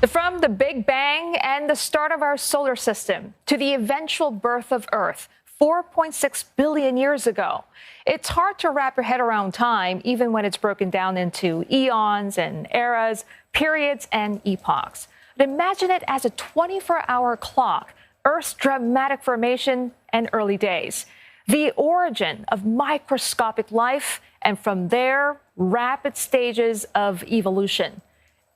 From the Big Bang and the start of our solar system to the eventual birth of Earth 4.6 billion years ago, it's hard to wrap your head around time, even when it's broken down into eons and eras, periods and epochs. But imagine it as a 24-hour clock, Earth's dramatic formation and early days, the origin of microscopic life, and from there, rapid stages of evolution.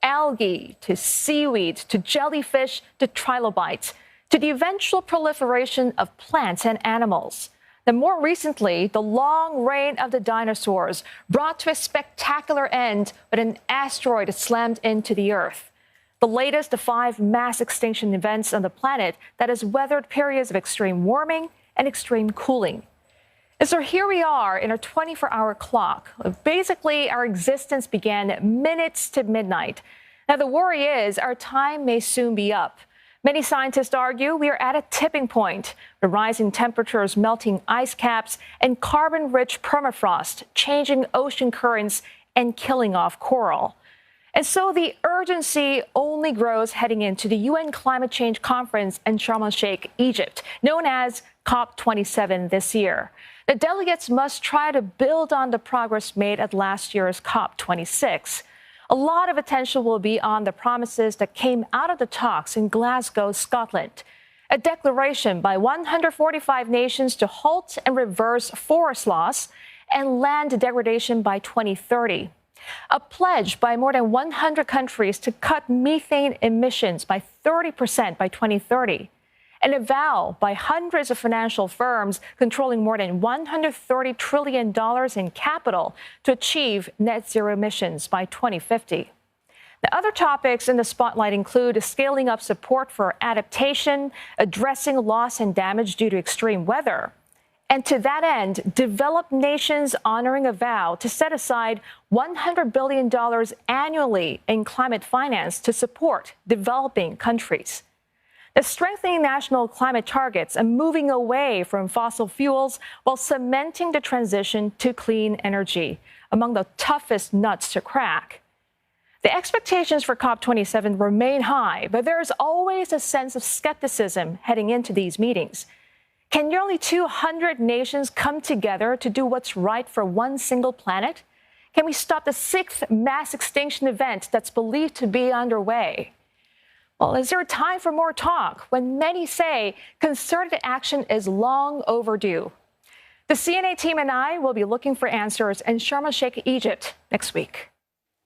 Algae to seaweed to jellyfish to trilobites to the eventual proliferation of plants and animals. Then more recently, the long reign of the dinosaurs brought to a spectacular end when an asteroid slammed into the Earth. The latest of 5 mass extinction events on the planet that has weathered periods of extreme warming and extreme cooling. And so here we are in our 24-hour clock. Basically, our existence began at minutes to midnight. Now, the worry is our time may soon be up. Many scientists argue we are at a tipping point, with rising temperatures melting ice caps and carbon-rich permafrost, changing ocean currents and killing off coral. And so the urgency only grows heading into the UN Climate Change Conference in Sharm el-Sheikh, Egypt, known as COP27 this year. The delegates must try to build on the progress made at last year's COP26. A lot of attention will be on the promises that came out of the talks in Glasgow, Scotland. A declaration by 145 nations to halt and reverse forest loss and land degradation by 2030. A pledge by more than 100 countries to cut methane emissions by 30% by 2030. And a vow by hundreds of financial firms controlling more than $130 trillion in capital to achieve net zero emissions by 2050. The other topics in the spotlight include scaling up support for adaptation, addressing loss and damage due to extreme weather, and to that end, developed nations honoring a vow to set aside $100 billion annually in climate finance to support developing countries. The strengthening national climate targets and moving away from fossil fuels while cementing the transition to clean energy, among the toughest nuts to crack. The expectations for COP27 remain high, but there is always a sense of skepticism heading into these meetings. Can nearly 200 nations come together to do what's right for one single planet? Can we stop the 6th mass extinction event that's believed to be underway? Well, is there time for more talk when many say concerted action is long overdue? The CNA team and I will be looking for answers in Sharm el-Sheikh, Egypt next week.